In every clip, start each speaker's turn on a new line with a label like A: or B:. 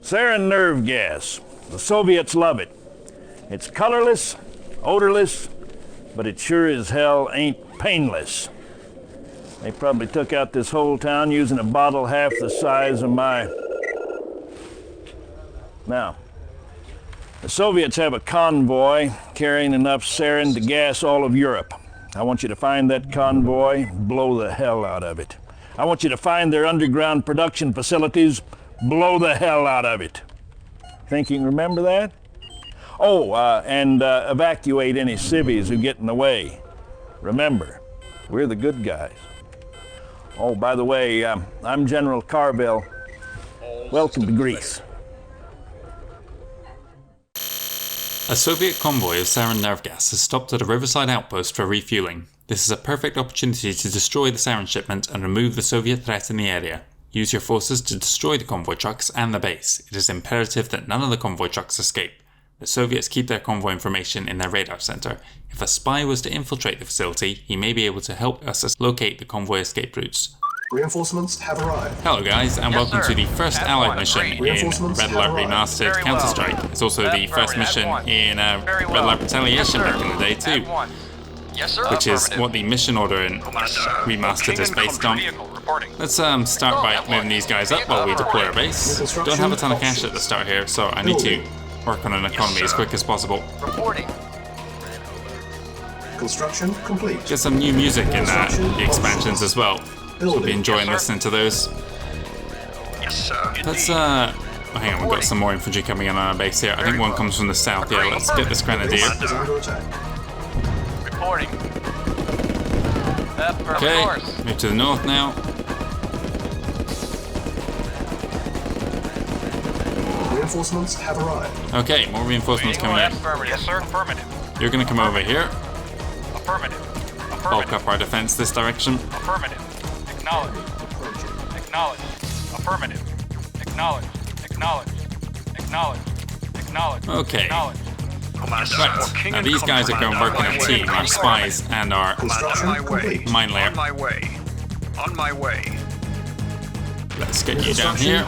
A: Sarin nerve gas. The Soviets love it. It's colorless, odorless, but it sure as hell ain't painless. They probably took out this whole town using a bottle half the size of my... Now, the Soviets have a convoy carrying enough sarin to gas all of Europe. I want you to find that convoy, blow the hell out of it. I want you to find their underground production facilities, blow the hell out of it. Think you can remember that? Oh, and evacuate any civvies who get in the way. Remember, we're the good guys. Oh, by the way, I'm General Carville. Welcome to Greece.
B: A Soviet convoy of sarin nerve gas has stopped at a riverside outpost for refueling. This is a perfect opportunity to destroy the sarin shipment and remove the Soviet threat in the area. Use your forces to destroy the convoy trucks and the base. It is imperative that none of the convoy trucks escape. The Soviets keep their convoy information in their radar center. If a spy was to infiltrate the facility, he may be able to help us locate the convoy escape routes.
C: Reinforcements have arrived.
B: Hello guys, and welcome to the first Allied mission in Red Alert Remastered Counterstrike. It's also the first mission in Red Alert Retaliation back in the day too. Which is what the mission order in Remastered is based on. Let's start by moving these guys up while we deploy our base. Don't have a ton of cash at the start here, so I need to work on an economy as quick as possible.
C: Construction complete.
B: Get some new music in the expansions as well. So I'll be enjoying listening to those. Let's hang on, we've got some more infantry coming in on our base here. I think one comes from the south. Yeah, let's get this grenadier.
D: Reporting.
B: Okay, move to the north now.
C: Reinforcements have arrived.
B: Okay, more reinforcements coming in.
D: Yes, sir. Affirmative.
B: You're gonna come over here.
D: Affirmative.
B: Bulk up our defense this direction.
D: Affirmative. Acknowledge. Acknowledge. Affirmative. Acknowledge. Acknowledge. Acknowledge. Acknowledge.
B: Okay.
D: Acknowledge.
B: Right, now these guys are going to work in a team, our spies and our mine layer.
D: On my way.
B: Let's get you down here.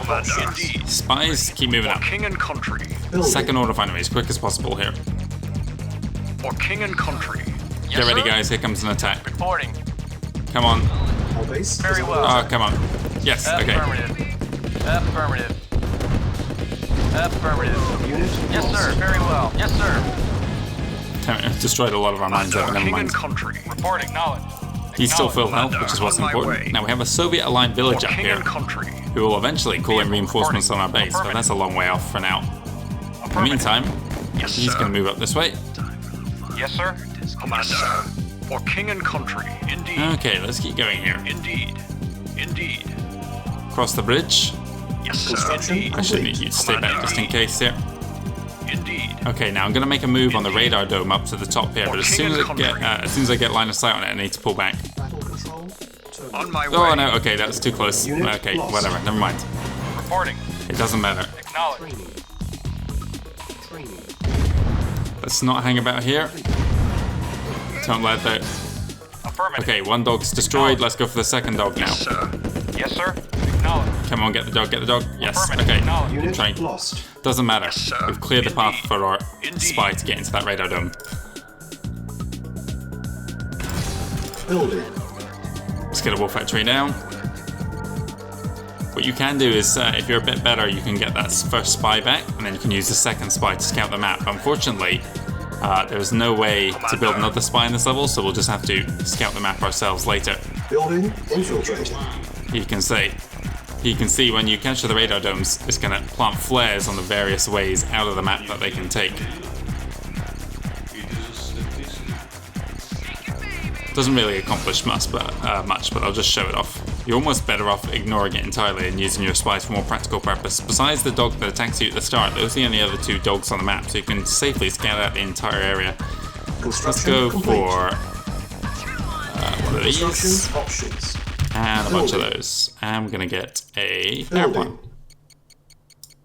B: Spies, keep moving up.
D: King and country.
B: Second order of enemy as quick as possible here.
D: For king and country.
B: Get ready guys, here comes an attack.
D: Reporting.
B: Come on.
D: Very well.
B: Oh, come on. Yes, okay.
D: Affirmative. Affirmative. Affirmative. Yes, sir. Very well. Yes, sir.
B: Destroyed a lot of our mines there, but never mind.
D: Report acknowledged.
B: He's still full health, which is what's important. Now we have a Soviet-aligned village up here, who will eventually call in reinforcements on our base, but that's a long way off for now. In the meantime, he's going to move up this way.
D: Yes, sir. For king and country, indeed.
B: Okay, let's keep going here.
D: Indeed. Indeed.
B: Cross the bridge.
D: Yes, sir. Indeed.
B: I should need you to stay back just in case here.
D: Indeed.
B: Okay, now I'm going to make a move on the radar dome up to the top here, but as soon as I get line of sight on it, I need to pull back.
D: On my way.
B: Oh no, okay, that was too close. Okay, whatever, never mind.
D: Reporting.
B: It doesn't matter.
D: Acknowledge.
B: Let's not hang about here. Don't let that.
D: Affirmative.
B: Okay, one dog's destroyed. Let's go for the second dog now.
D: Yes, sir. Yes, sir. Acknowledge.
B: Come on, get the dog, get the dog. Yes, okay. Try. Doesn't matter.
D: Yes,
B: we've cleared the path for our spy to get into that radar dome.
C: Building.
B: Let's get a wolf factory down. What you can do is, if you're a bit better, you can get that first spy back, and then you can use the second spy to scout the map. Unfortunately, there's no way to build another spy in this level, so we'll just have to scout the map ourselves later.
C: Building infiltrated.
B: You can see when you capture the radar domes, it's going to plant flares on the various ways out of the map that they can take. Doesn't really accomplish much, but I'll just show it off. You're almost better off ignoring it entirely and using your spies for more practical purpose. Besides the dog that attacks you at the start, those are the only other two dogs on the map, so you can safely scout out the entire area. Let's go for one of these, and a bunch of those. And we're going to get a airplane.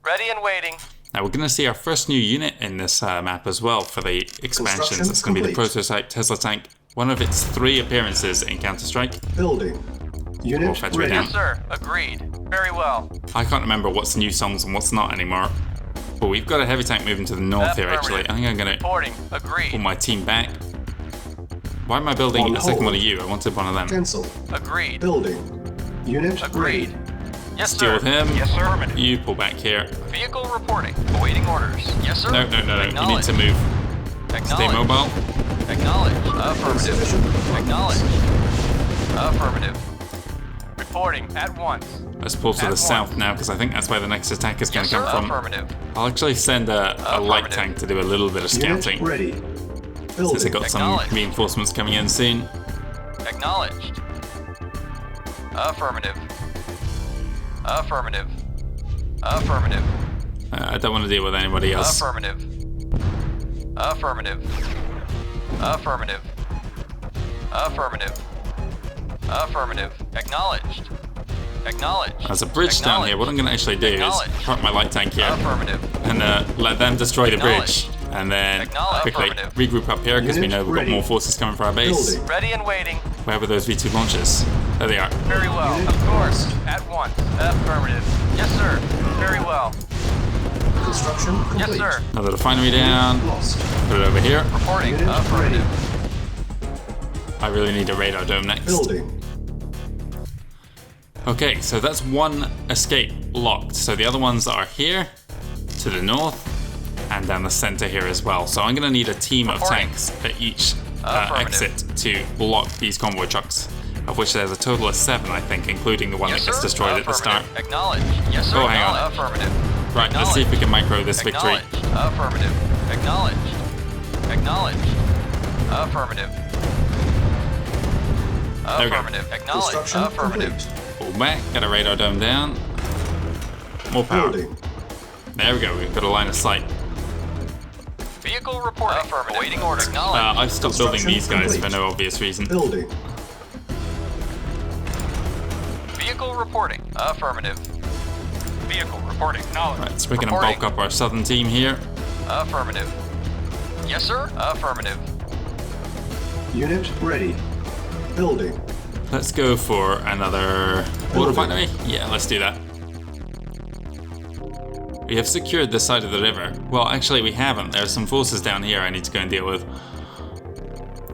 D: Ready and waiting.
B: Now we're going to see our first new unit in this map as well for the expansions. It's going to be the prototype Tesla tank. One of its 3 appearances in Counter-Strike.
C: Building. Unit
B: Wolfenstein
C: ready.
B: down.
D: Yes, sir. Agreed. Very well.
B: I can't remember what's new songs and what's not anymore. But we've got a heavy tank moving to the north here, actually. I think I'm going to
D: Reporting.
B: pull
D: Agreed.
B: my team back. Why am I building
C: On
B: a second
C: hold.
B: one of you? I wanted one of them.
C: Cancel.
D: Agreed.
C: Building. Unit
D: Agreed.
C: ready.
D: Yes,
B: Deal
D: sir.
B: with him.
D: Yes, sir. Affirmative.
B: You pull back here.
D: Vehicle reporting. Awaiting orders. Yes, sir.
B: No. You need
D: Acknowledge.
B: to move. Stay
D: Acknowledge.
B: mobile.
D: Acknowledge. Affirmative.
C: Insufficient
D: Acknowledge. Affirmative. Reporting at once.
B: Let's pull to the
D: At
B: south
D: once.
B: now, because I think that's where the next attack is going
D: Yes,
B: to
D: sir.
B: come from.
D: Affirmative.
B: I'll actually send a light
D: Affirmative.
B: tank to do a little bit of
C: Unit
B: scouting,
C: ready.
B: since I
C: Building.
B: got some
D: Acknowledge.
B: reinforcements coming in soon.
D: Acknowledged. Affirmative. Affirmative. Affirmative.
B: I don't want to deal with anybody else.
D: Affirmative. Affirmative. Affirmative. Affirmative. Affirmative. Acknowledged. Acknowledged.
B: There's a bridge down here. What I'm going to actually do is
D: Acknowledged.
B: park my light tank here
D: Affirmative.
B: and let them destroy the
D: Acknowledged.
B: bridge, and then
D: Acknowledged.
B: quickly
D: Affirmative.
B: regroup up here because we
C: Unit
B: know we've got
C: ready.
B: more forces coming for our base.
C: Building.
D: Ready and waiting.
B: Where were those V2 launches? There they are.
D: Very well.
C: Unit
D: Of course. At once. Affirmative. Yes, sir. Very well.
C: Construction complete.
D: Yes, sir.
B: Another refinery down.
C: Lost.
B: Put it over here.
D: Reporting.
C: Unit
D: Affirmative.
B: I really need a radar dome next.
C: Building.
B: Okay, so that's one escape locked. So the other ones are here, to the north, and down the center here as well. So I'm going to need a team of
D: Reporting.
B: tanks at each
D: Affirmative.
B: exit to block these convoy trucks, of which there's a total of 7, I think, including the one
D: Yes,
B: that gets
D: sir.
B: destroyed at the start.
D: Affirmative. Acknowledge. Yes, sir.
B: Oh, hang on.
D: Affirmative.
B: Right, let's see if we can micro this victory.
D: Acknowledged. Affirmative. Acknowledged. Acknowledged. Affirmative.
B: There we go.
D: Affirmative. Acknowledged.
C: Construction
D: Affirmative.
C: complete.
B: Pull back, get a radar dome down. More power.
C: Building.
B: There we go, we've got a line of sight.
D: Vehicle reporting. Affirmative. Awaiting orders. Acknowledged.
B: I've stopped building these
C: Construction
B: guys for
C: complete.
B: no obvious reason.
C: Building.
D: Vehicle reporting. Affirmative. Vehicle reporting. Acknowledged.
B: Right, so we're going to
D: Reporting.
B: bulk up our southern team here.
D: Affirmative. Yes, sir. Affirmative.
C: Unit ready. Building.
B: Let's go for another water refinery. Yeah, let's do that. We have secured this side of the river. Well, actually we haven't. There are some forces down here I need to go and deal with.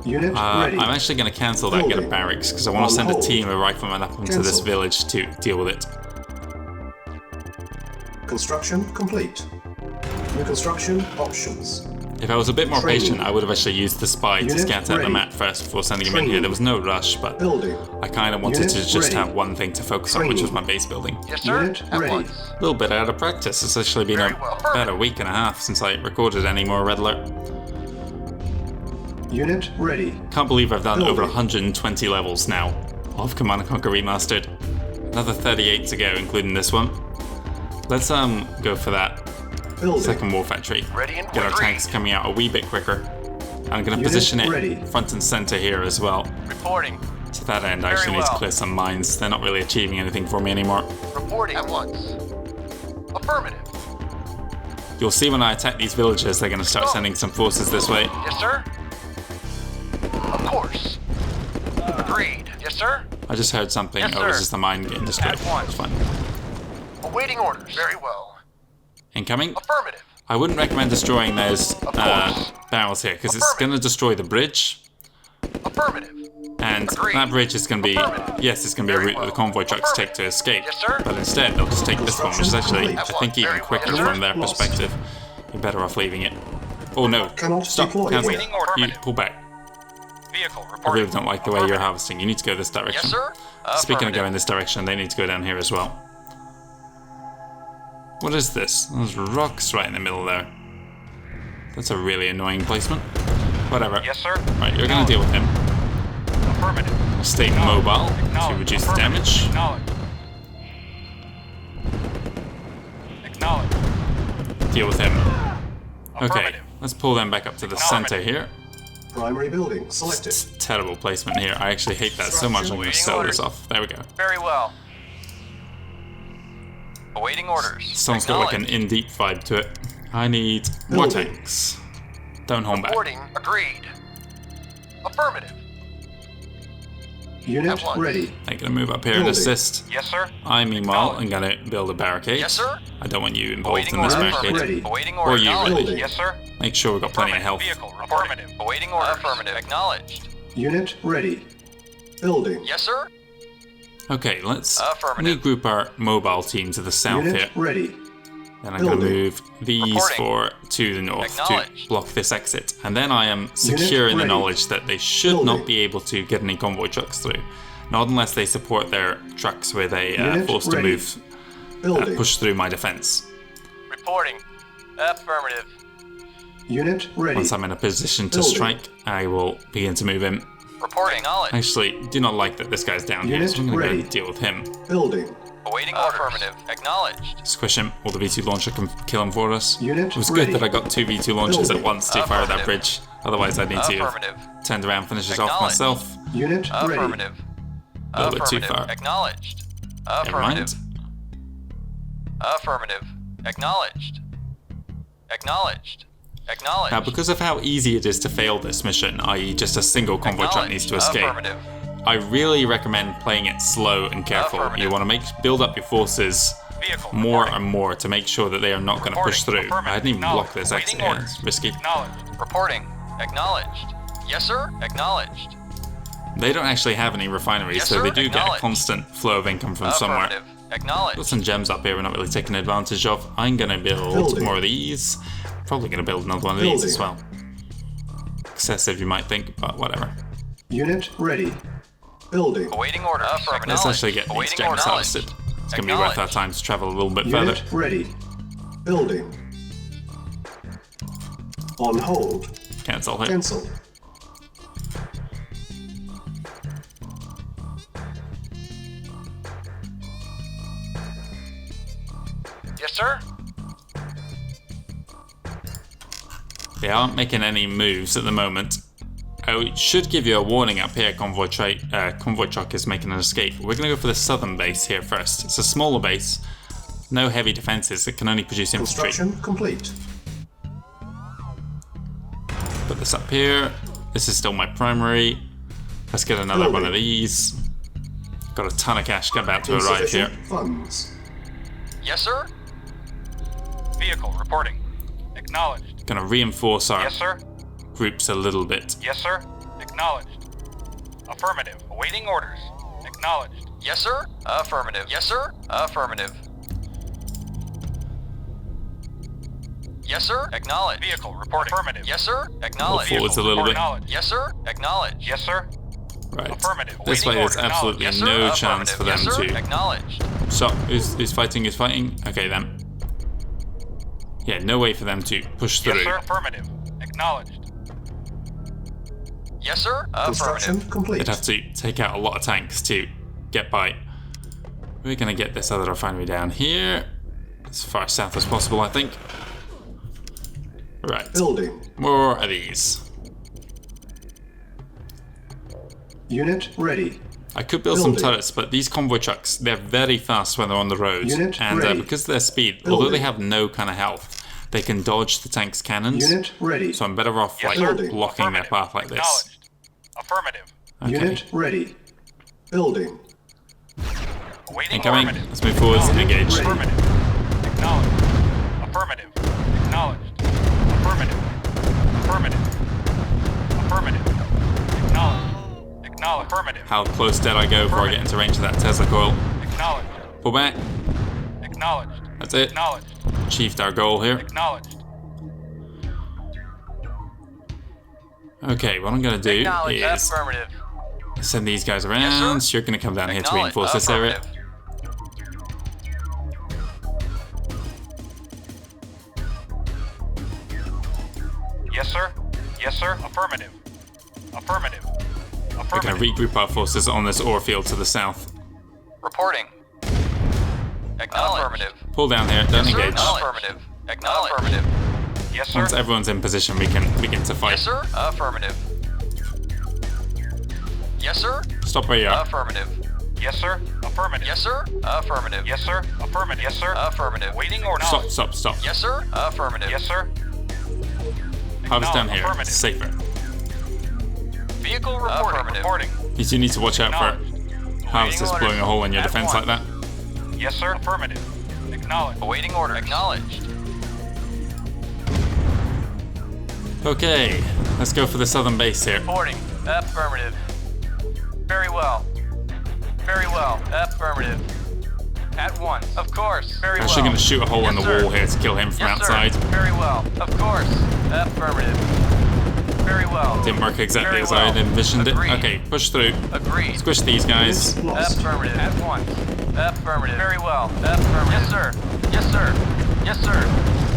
C: Unit ready.
B: I'm actually going to cancel that and get a
C: Building.
B: barracks because I want to
C: On
B: send a
C: hold.
B: team of riflemen up into this
C: Cancel.
B: village to deal with it.
C: Construction complete. New construction options.
B: If I was a bit more
C: Training.
B: patient, I would have actually used the spy to
C: Unit
B: scout out the
C: ready.
B: map first before sending him in here.
C: Training.
B: There was no rush, but
C: Building.
B: I kind of wanted
C: Unit
B: to just
C: ready.
B: have one thing to focus on, which was my base building.
D: Yes, sir.
C: Unit
D: At
C: ready.
D: once.
B: A little bit out of practice. It's actually been
D: Very well.
B: about a week and a half since I recorded any more Red Alert.
C: Unit ready.
B: Can't believe I've done over
C: Building.
B: 120 levels now of Command & Conquer Remastered. Another 38 to go, including this one. Let's go for that
C: Building.
B: second war factory.
D: Ready and
B: Get our
D: agreed.
B: tanks coming out a wee bit quicker. I'm going to
C: Unit
B: position it
C: ready.
B: front and center here as well.
D: Reporting.
B: To that end, I actually need to
D: well.
B: clear some mines. They're not really achieving anything for me anymore.
D: Reporting. At once. Affirmative.
B: You'll see when I attack these villages, they're going to start sending some forces this way.
D: Yes, sir. Of course. Agreed. Yes, sir.
B: I just heard something.
D: Yes,
B: Oh, it was
D: sir.
B: just the mine getting destroyed.
D: At once.
B: It's fine.
D: Awaiting orders. Very well.
B: Incoming.
D: Affirmative.
B: I wouldn't recommend destroying those
D: course.
B: barrels here because it's
D: Affirmative.
B: going to destroy the bridge,
D: Affirmative.
B: and
D: Agreed.
B: that bridge is going to be,
D: Affirmative.
B: yes, it's going to be a
D: Very
B: route that the
D: well.
B: convoy trucks take to
D: Affirmative.
B: escape.
D: Yes, sir.
B: But instead, they'll just take this one, which is actually, I
C: Construction
B: think, even
D: complete.
B: quicker
D: Very well.
B: from their
C: Lost.
B: perspective. You're better off leaving it. Oh no!
C: Cannot
B: Stop!
C: deploy.
B: Cancel.
D: Waiting order.
B: You pull back.
D: Vehicle
B: I
D: reporting.
B: really don't like the way you're harvesting. You need to go this direction.
D: Yes, sir.
B: Speaking of
D: Affirmative.
B: going this direction, they need to go down here as well. What is this? There's rocks right in the middle there. That's a really annoying placement. Whatever.
D: Yes, sir.
B: Right, you're going to deal with him.
D: Affirmative.
B: Stay mobile to
D: Acknowledge.
B: reduce the
D: Affirmative.
B: damage.
D: Acknowledge. Acknowledge.
B: Deal with him. Okay,
D: Affirmative.
B: let's pull them back up to the center here.
C: Primary building selected.
B: It's terrible placement here. I actually hate that so much. I'm going to
D: Waiting
B: sell this
D: orders.
B: off. There we go.
D: Very well. Awaiting orders.
B: Song's got like an
D: Acknowledged.
B: in-deep vibe to it. I need more
C: Building.
B: tanks. Don't hold back.
D: Reporting. Agreed. Affirmative.
C: Unit ready.
B: I'm gonna move up here and assist.
D: Yes, sir.
B: I, meanwhile, am gonna build a barricade.
D: Yes, sir.
B: I don't want you involved
D: Awaiting
B: in this
D: order.
B: barricade.
C: Ready.
D: Awaiting
B: Or
D: order.
B: you, really.
C: Building.
D: Yes, sir.
B: Make sure we've got plenty of health.
D: Vehicle affirmative. Awaiting order. Affirmative. Acknowledged.
C: Unit ready. Building.
D: Yes, sir.
B: Okay, let's
D: Affirmative.
B: regroup our mobile team to the south
C: Unit
B: here.
C: ready.
B: Then I'm going to
C: Building.
B: move these
D: Reporting.
B: to the north to
D: Acknowledged.
B: block this exit. And then I am secure in the
C: ready.
B: knowledge that they should
C: Building.
B: not be able to get any convoy trucks through. Not unless they support their trucks with a
C: Unit
B: force to
C: ready.
B: move,
C: Building.
B: push through my defense.
D: Reporting. Affirmative.
C: Unit ready.
B: Once I'm in a position to
C: Building.
B: strike, I will begin to move in.
D: Reporting. Acknowledged.
B: Actually, do not like that this guy's down here,
C: Unit
B: so I'm going to go
C: ready.
B: and deal with him.
C: Building.
D: Awaiting order. Affirmative. Acknowledged.
B: Squish him, or the V2 launcher can kill him for us.
C: Unit
B: It was
C: ready.
B: good that I got 2 V2 launchers at
C: Building.
B: once to fire that
D: Affirmative.
B: bridge. Otherwise, I'd need to
D: Affirmative.
B: have turned around, finish this off
D: Acknowledged.
B: myself.
C: Unit ready.
D: Affirmative.
B: A little bit too
D: Affirmative.
B: far.
D: Acknowledged.
B: Never mind.
D: Affirmative. Affirmative. Acknowledged. Acknowledged. Acknowledged.
B: Now, because of how easy it is to fail this mission, i.e. just a single convoy truck needs to escape,
D: Affirmative.
B: I really recommend playing it slow and careful.
D: Affirmative.
B: You want to build up your forces
D: Vehicle.
B: more
D: reporting.
B: and more to make sure that they are not going to push
D: Reporting.
B: through. I didn't even block
D: Acknowledged.
B: this exit
D: Awaiting
B: here,
D: orders.
B: it's risky.
D: Acknowledged. Reporting. Acknowledged. Yes, sir. Acknowledged.
B: They don't actually have any refineries,
D: Yes,
B: so
D: sir.
B: they do get a
D: Acknowledged.
B: constant flow of income from somewhere.
D: Affirmative. Acknowledged.
B: Got some gems up here we're not really taking advantage of. I'm going to build
C: Building.
B: more of these. Probably going to build another one of these as well. Excessive, you might think, but whatever.
C: Unit ready. Building.
D: Awaiting order. Affirmative.
B: Let's actually get these
D: Awaiting
B: gems
D: order.
B: harvested. It's going to be worth our time to travel a little bit further.
C: Unit ready. Building. On hold.
B: Cancel here.
C: Cancel.
D: Yes, sir.
B: They aren't making any moves at the moment. Oh, it should give you a warning up here. Convoy truck is making an escape. We're going to go for the southern base here first. It's a smaller base. No heavy defenses. It can only produce infantry.
C: Construction complete.
B: Put this up here. This is still my primary. Let's get another one of these. Got a ton of cash about to arrive here.
C: Insufficient funds.
D: Yes, sir. Vehicle reporting. Acknowledged.
B: Gonna reinforce our
D: Yes, sir.
B: groups a little bit.
D: Yes, sir. Acknowledged. Affirmative. Awaiting orders. Acknowledged. Yes, sir. Affirmative. Yes, sir. Affirmative. Yes, sir. Acknowledged. Vehicle reporting. Affirmative. Yes, sir. Acknowledged.
B: Move forwards a little bit.
D: Acknowledged. Yes, sir. Acknowledged. Yes, sir.
B: Right.
D: Affirmative.
B: This way
D: Awaiting
B: there's
D: order.
B: absolutely
D: Yes, sir.
B: no chance
D: Affirmative.
B: for them
D: Yes, sir.
B: to...
D: Acknowledged.
B: So, who's fighting? Who's fighting? Okay, then. Yeah, no way for them to push through.
D: Yes, sir. Affirmative. Acknowledged. Yes, sir.
C: Construction
D: Affirmative.
C: complete.
B: They'd have to take out a lot of tanks to get by. We're gonna get this other refinery down here, as far south as possible, I think. Right.
C: Building.
B: More of these.
C: Unit ready.
B: I could build some
C: Building.
B: turrets, but these convoy trucks, they're very fast when they're on the road.
C: Unit
B: And
C: ready.
B: because of their speed, although
C: Building.
B: they have no kind of health, they can dodge the tank's cannons.
C: Unit ready.
B: So I'm better off
D: Yes,
B: like
D: sir.
C: Building.
B: blocking their
D: Affirmative.
B: path like this.
D: Acknowledged. Affirmative.
B: Okay.
C: Unit ready. Building.
D: Awaiting
B: Incoming.
D: affirmative.
B: Let's move forwards and engage.
C: Ready.
D: Affirmative. Acknowledged. Affirmative. Acknowledged. Affirmative. Affirmative. Affirmative. Acknowledged. Acknowledged. Affirmative.
B: How close did I go before I get into range of that Tesla coil?
D: Acknowledged.
B: Pull back.
D: Acknowledged.
B: That's it.
D: Acknowledged.
B: Achieved our goal here.
D: Acknowledged.
B: Okay, what I'm going to do
D: Acknowledged.
B: is
D: Affirmative.
B: send these guys around.
D: Yes, sir.
B: So you're going to come down here to
D: Acknowledged.
B: reinforce this area.
D: Affirmative. Yes, sir. Yes, sir. Affirmative. Affirmative.
B: We're
D: Affirmative.
B: going to regroup our forces on this ore field to the south.
D: Reporting. Acknowledged. Affirmative.
B: Pull down here. Don't
D: Yes, sir.
B: engage.
D: Affirmative. Acknowledged. Affirmative. Yes, sir.
B: Once everyone's in position, we can begin to fight.
D: Yes, sir. Affirmative. Yes, sir.
B: Stop where you are.
D: Affirmative. Yes, sir. Affirmative. Yes, sir. Affirmative. Yes, sir. Affirmative. Yes, sir. Affirmative. Waiting order.
B: Stop, stop, stop.
D: Yes, sir. Affirmative. Yes, sir.
B: Harvest down here.
D: Affirmative.
B: It's safer.
D: Vehicle reporting. Reporting.
B: You do need to watch out for houses blowing a hole in your defense like that.
D: Yes, sir. Affirmative. Acknowledged. Awaiting orders. Acknowledged.
B: Okay, let's go for the southern base here.
D: Reporting. Affirmative. Very well. Very well. Affirmative. At once. Of course. Very well.
B: Actually going to shoot a hole in the
D: sir.
B: wall here to kill him from
D: Yes,
B: outside.
D: Sir. Very well. Of course. Affirmative. Very well.
B: Didn't work exactly
D: Very
B: as
D: well.
B: I had envisioned
D: Agreed.
B: it. Okay, push through.
D: Agreed.
B: Squish these guys.
C: Unit lost.
D: Affirmative. At once. Affirmative. Very well. Affirmative. Yes, sir. Yes, sir. Yes, sir.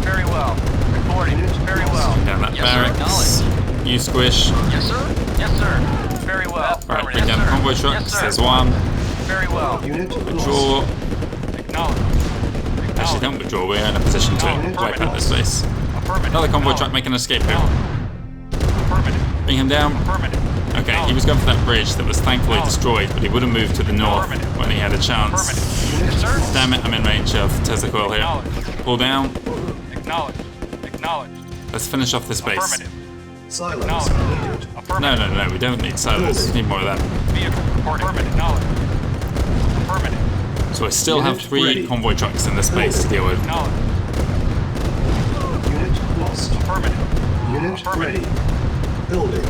D: Very well. Reporting. Very well.
B: Down that
D: Yes, sir.
B: barracks. You squish.
D: Yes, sir. Yes, sir. Very well.
B: Right, bring
D: Yes,
B: down the
D: sir.
B: convoy trucks.
D: Yes, sir.
B: There's one.
D: Very well.
C: Unit
B: Withdraw.
C: lost.
D: Acknowledge.
B: Actually, don't withdraw. We're in a position to wipe out this base.
D: Affirmative.
B: Another convoy truck making an escape here.
D: Affirmative.
B: Bring him down.
D: Affirmative.
B: Okay, he was going for that bridge that was thankfully destroyed, but he would have moved to the north when he had a chance.
D: Affirmative. Yes, sir.
B: Damn it, I'm in range of Tezaquil here. Pull down.
D: Acknowledge. Acknowledge.
B: Let's finish off this base.
D: Affirmative.
C: Silence
D: Acknowledge.
C: needed.
D: Affirmative.
B: No, we don't need silos. Need more of that.
D: Vehicle reporting. Affirmative. Acknowledge. Affirmative.
B: So I still have
C: Unit
B: 3
C: ready.
B: convoy trucks in this base to deal with.
D: Acknowledge.
C: Unit lost.
D: Affirmative.
C: Unit
D: Affirmative.
C: ready. Building.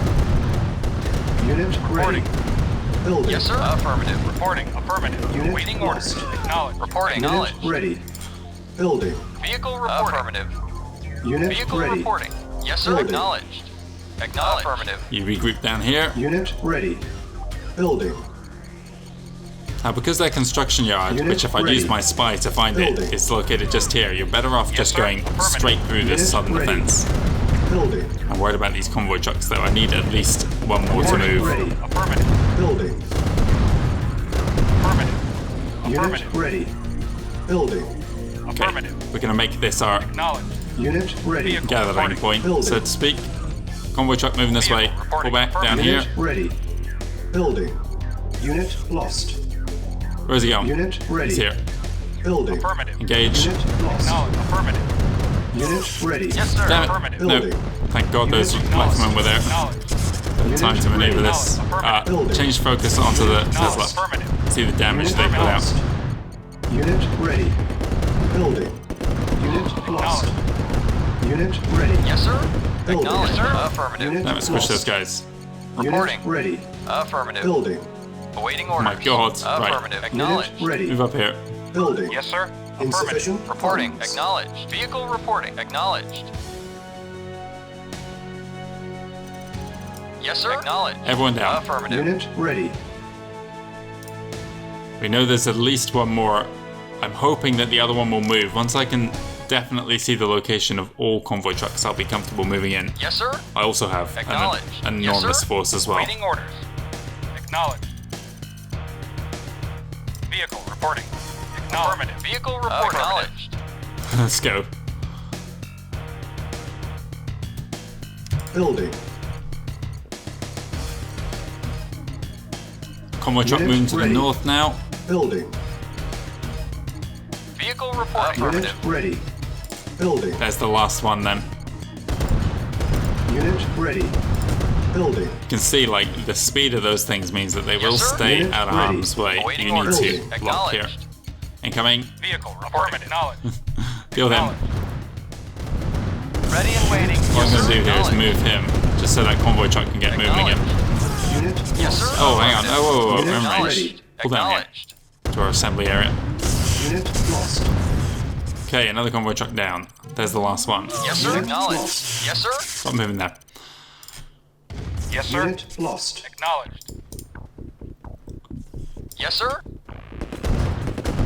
C: Unit ready.
D: Reporting.
C: Building.
D: Yes, sir. Affirmative. Reporting. Affirmative.
C: Unit
D: Waiting orders.
C: lost.
D: Acknowledge. Reporting.
C: Unit
D: Acknowledge.
C: ready. Building.
D: Vehicle reporting. Affirmative.
C: Unit
D: Vehicle
C: ready.
D: reporting. Yes, sir.
C: Building.
D: Acknowledged. Acknowledged. Affirmative.
B: You regroup down here.
C: Unit ready. Building.
B: Now, because their construction yard,
C: Unit
B: which if I
C: ready.
B: use my spy to find it,
C: Building.
B: is located just here, you're better off
D: Yes,
B: just
D: sir.
B: going
D: Affirmative.
B: straight through this
C: Unit
B: southern
C: ready.
B: defense.
C: Building.
B: I'm worried about these convoy trucks though. I need at least one more to
C: Unit
B: move.
C: ready.
D: Affirmative.
C: Building.
D: Affirmative.
C: Unit
D: Affirmative.
C: ready. Building.
B: Okay,
D: Affirmative.
B: we're going to make this our
D: Acknowledged.
C: Unit ready.
D: Vehicle
B: gathering
D: reporting.
B: point,
C: Building.
B: so to speak. Convoy truck moving this way.
D: Vehicle
B: Pull
D: reporting.
B: back down here.
C: Unit ready. Building. Unit lost.
B: Where's he going?
C: Unit ready.
B: He's here.
C: Building.
D: Affirmative.
B: Engage.
C: Unit lost.
D: Acknowledged. Affirmative.
C: Unit ready.
D: Yes, sir.
B: Damn it.
D: Affirmative.
B: No.
C: Building.
B: Thank God those
C: Unit
B: riflemen were there.
D: Acknowledged.
B: Time to maneuver this.
C: Building.
B: Change focus onto the
D: Acknowledged.
B: Tesla.
D: Affirmative.
B: See the damage
C: Unit
B: they put out.
C: lost. Unit ready. Building. Unit lost. Unit ready.
D: Yes, sir.
C: Building.
D: Acknowledged. Yes, sir. Affirmative.
C: Unit
B: Damn it, squish those guys.
D: Reporting.
C: Unit ready.
D: Affirmative.
C: Building.
D: Awaiting
B: Oh
D: orders.
B: my God. Right.
D: Affirmative.
C: Unit
D: Acknowledged.
C: ready.
B: Move up here.
C: Building.
D: Yes, sir.
C: Insufficient
D: Affirmative. Reporting.
C: funds.
D: Acknowledged. Vehicle reporting. Acknowledged. Yes, sir. Acknowledged.
B: Everyone down.
D: Affirmative.
C: Unit ready.
B: We know there's at least one more. I'm hoping that the other one will move. Once I can definitely see the location of all convoy trucks, I'll be comfortable moving in.
D: Yes, sir.
B: I also have
D: Acknowledged.
B: an
D: Yes,
B: enormous
D: sir.
B: force as well.
D: Waiting orders. Acknowledged. Vehicle reporting. Affirmative. Vehicle reporting. Acknowledged.
B: Let's go.
C: Building.
B: Convoy truck
C: Unit
B: moving to the
C: ready.
B: north now.
C: Building.
D: Vehicle reporting.
C: Unit
D: Affirmative.
C: ready. Building.
B: There's the last one then.
C: Unit ready. Building.
B: You can see like the speed of those things means that they will
D: sir.
B: stay
C: Unit
B: out of
C: ready.
B: harm's way.
D: Awaiting
B: You need
D: orders.
B: to block here.
D: Acknowledged.
B: Incoming.
D: Vehicle reporting. Acknowledged.
B: Deal with him.
D: Ready and waiting.
B: What I'm
D: Yes,
B: going to
D: sir.
B: do here is
D: Acknowledged.
B: move him, just so that convoy truck can get moving again.
C: Unit
D: Yes, sir.
C: lost.
B: Oh, hang on. Oh, whoa, whoa,
C: Unit
B: whoa. I'm
C: ready.
B: range. Pull down here
D: Acknowledged.
B: to our assembly area.
C: Unit lost.
B: Okay, another convoy truck down. There's the last one.
D: Yes, sir.
C: Unit
D: Acknowledged.
C: lost.
D: Yes, sir.
B: Stop moving there.
D: Yes, sir.
C: Unit lost.
D: Acknowledged. Yes, sir.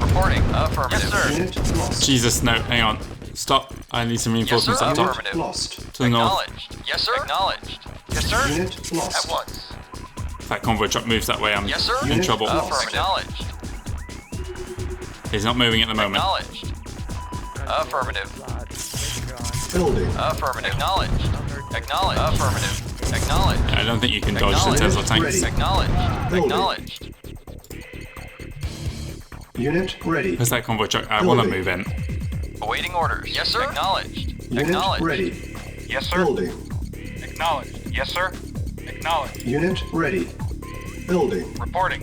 D: Reporting. Affirmative. Yes, sir.
C: Unit lost.
B: Jesus, no, hang on. Stop. I need some
D: Yes, sir.
B: reinforcements up top.
D: Affirmative.
C: Lost.
B: To the north.
D: Acknowledged. Yes, sir. Acknowledged. Yes, sir.
C: Unit lost.
D: At once.
B: If that convoy truck moves that way, I'm
D: Yes, sir.
B: in
C: Unit
B: trouble.
C: lost.
D: Acknowledged.
B: He's not moving at the moment.
D: Acknowledged. Affirmative.
C: Building.
D: Affirmative. Acknowledged. Acknowledged. Affirmative. Acknowledged.
B: I don't think you can dodge the
D: Acknowledged.
B: Tesla tanks.
C: Ready.
D: Acknowledged.
C: Building.
D: Acknowledged.
C: Unit ready.
B: Where's that convoy truck? I want to
C: Building.
B: move in.
D: Awaiting orders. Yes, sir. Acknowledged.
C: Unit
D: Acknowledged.
C: ready.
D: Yes, sir.
C: Building.
D: Acknowledged. Yes, sir. Acknowledged.
C: Unit ready. Building.
D: Reporting.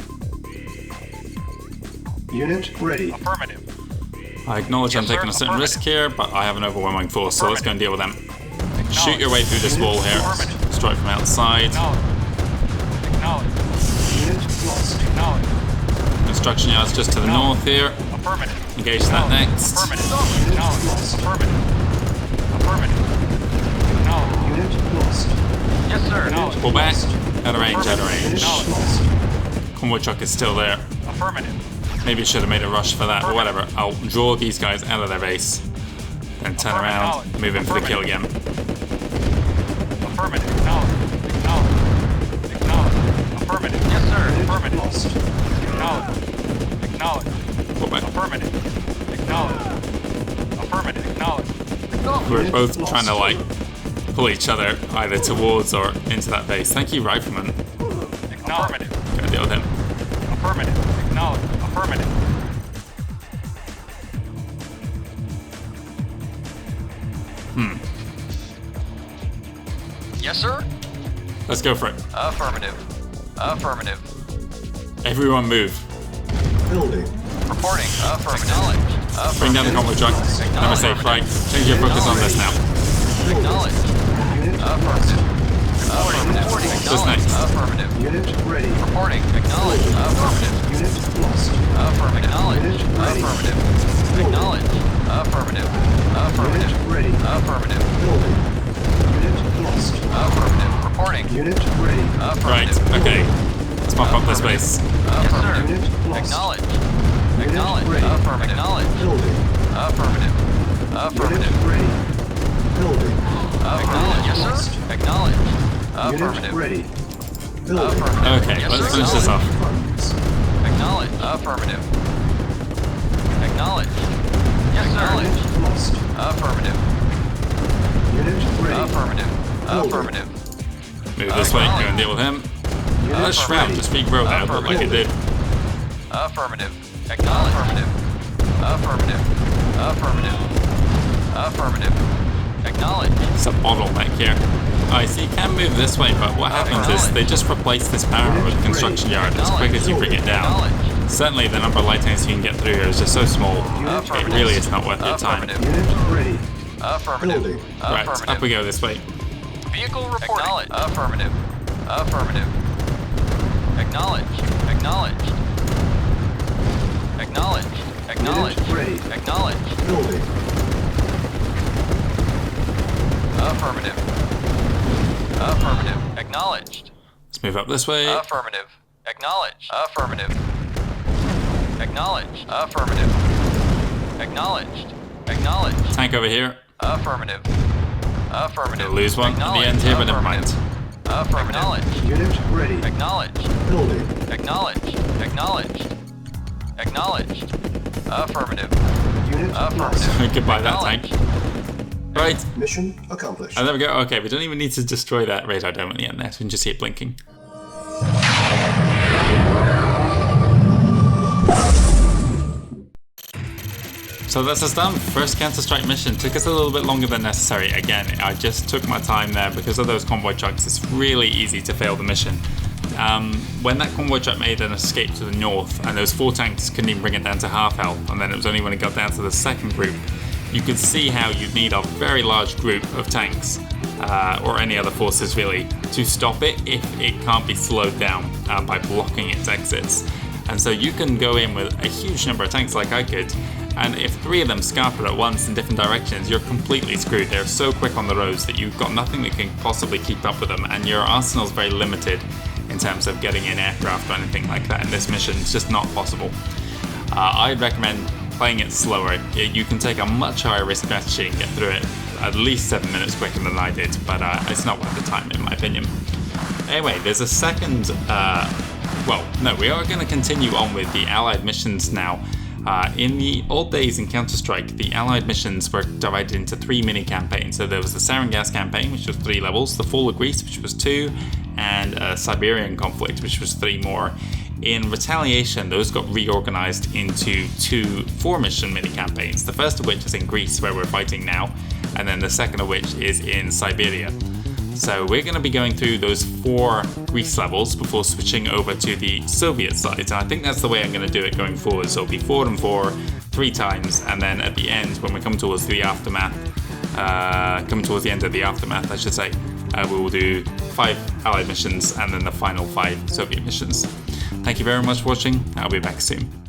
C: Unit ready.
D: Affirmative.
B: I acknowledge I'm
D: Yes, sir.
B: taking a certain risk here, but I have an overwhelming force, so let's go and deal with them. Shoot your way through this wall here.
D: Affirmative.
B: Strike from outside.
D: Acknowledge. Acknowledge.
C: Unit lost.
D: Acknowledge.
B: Construction yards just to the north here.
D: Affirmative.
B: Engage that next.
D: Affirmative. Acknowledge. Affirmative. Affirmative. Acknowledge.
C: Unit lost.
D: Yes, sir. Acknowledge.
B: Pull back. Out of range, out of
C: Unit
B: range.
C: lost.
B: Convoy truck is still there.
D: Affirmative.
B: Maybe should have made a rush for that, but whatever. I'll draw these guys out of their base. Then turn around, move in for the kill again.
D: Affirmative. Acknowledge. Acknowledge. Acknowledge. Affirmative. Yes, sir.
C: Unit
D: Affirmative.
C: lost.
D: Acknowledge. Acknowledge.
B: Pull back.
D: Affirmative. Acknowledge. Affirmative. Acknowledge.
B: We're both trying to like pull each other either towards or into that base. Thank you, Rifleman.
D: Affirmative.
B: Gotta deal with him.
D: Affirmative. Acknowledge. Affirmative. Yes, sir.
B: Let's go for it.
D: Affirmative. Affirmative.
B: Everyone move.
C: Building.
D: Reporting. Affirmative. Acknowledge.
B: Bring down the convoy truck. Never safe, right? Change your focus on this now.
D: Acknowledge.
C: Unit
D: Affirmative. Affirmative.
B: What's next?
D: Affirmative.
C: Unit ready.
D: Reporting. Acknowledge. Affirmative.
C: Unit lost.
D: Affirmative. Acknowledge.
C: Unit ready.
D: Affirmative. Acknowledge. Affirmative. Affirmative.
C: Unit ready.
D: Affirmative.
C: Building. Unit lost.
D: Affirmative. Reporting.
C: Unit ready.
B: Right,
D: Affirmative.
B: okay. Let's mop up this base.
D: Yes, sir.
C: Unit lost.
D: Acknowledge.
C: Unit
D: Acknowledge.
C: ready.
D: Affirmative. Acknowledge.
C: Building.
D: Affirmative.
C: Unit
D: Affirmative.
C: ready. Building.
D: Acknowledge. Yes,
C: Lost.
D: sir. Acknowledge.
C: Unit
D: Affirmative.
C: ready. Building.
D: Affirmative.
B: Okay,
D: Yes,
B: let's
D: sir.
B: finish this off.
C: Funds.
D: Acknowledge. Affirmative. Acknowledge. Yes, sir.
C: Unit lost.
D: Affirmative.
C: Unit ready.
D: Affirmative.
C: Building.
D: Affirmative.
B: Move this way, go and deal with him.
C: Unit
B: This shroud
C: ready.
B: just being broke out, look like it did.
D: Affirmative. Acknowledge. Affirmative. Affirmative. Affirmative. Affirmative. Acknowledge.
B: It's a bottleneck here. I see you can move this way, but what happens is they just replace this power with construction yard as quick as you bring it down.
D: Acknowledge.
B: Certainly the number of light tanks you can get through here is just so small, it really is not worth your time.
D: Affirmative.
C: Unit ready.
D: Affirmative.
C: Building.
B: Right, up we go this way.
D: Vehicle reporting. Acknowledge. Affirmative. Affirmative. Acknowledge. Acknowledged. Acknowledge. Acknowledge.
C: Unit ready.
D: Acknowledge.
C: Building.
D: Affirmative. Affirmative. Acknowledged.
B: Let's move up this way.
D: Affirmative. Acknowledge. Affirmative. Acknowledge. Affirmative. Acknowledged. Acknowledged.
B: Tank over here.
D: Affirmative. Affirmative.
B: Gonna lose one at the end here, but never mind.
D: Affirmative. Acknowledged.
C: Unit ready.
D: Acknowledged.
C: Building.
D: Acknowledged. Acknowledged. Acknowledged. Affirmative.
C: Unit lost.
D: Affirmative.
B: Goodbye that tank. Right,
C: Mission accomplished.
B: and there we go. Okay, we don't even need to destroy that radar dome at the end there, so we can just see it blinking. So that's us done. First Counterstrike mission. Took us a little bit longer than necessary. Again, I just took my time there because of those convoy trucks. It's really easy to fail the mission. When that convoy truck made an escape to the north and those 4 tanks couldn't even bring it down to half health, and then it was only when it got down to the second group, you could see how you'd need a very large group of tanks, or any other forces really, to stop it if it can't be slowed down by blocking its exits. And so you can go in with a huge number of tanks like I could, and if 3 of them scarper at once in different directions, you're completely screwed. They're so quick on the roads that you've got nothing that can possibly keep up with them, and your arsenal's very limited in terms of getting in aircraft or anything like that in this mission. It's just not possible. I'd recommend playing it slower. You can take a much higher risk strategy and get through it at least 7 minutes quicker than I did, but it's not worth the time in my opinion. Anyway, there's a second, we are going to continue on with the Allied missions now. In the old days in Counter-Strike, the Allied missions were divided into 3 mini-campaigns. So there was the Sarin Gas campaign, which was 3 levels, the Fall of Greece, which was 2, and Siberian Conflict, which was 3 more. In Retaliation, those got reorganized into 2 4-mission mini-campaigns, the first of which is in Greece, where we're fighting now, and then the second of which is in Siberia. So we're going to be going through those 4 Greece levels before switching over to the Soviet side. And I think that's the way I'm going to do it going forward. So it'll be 4 and 4, 3 times, and then at the end, when we come towards the aftermath, coming towards the end of the aftermath, I should say, we will do 5 Allied missions and then the final 5 Soviet missions. Thank you very much for watching. I'll be back soon.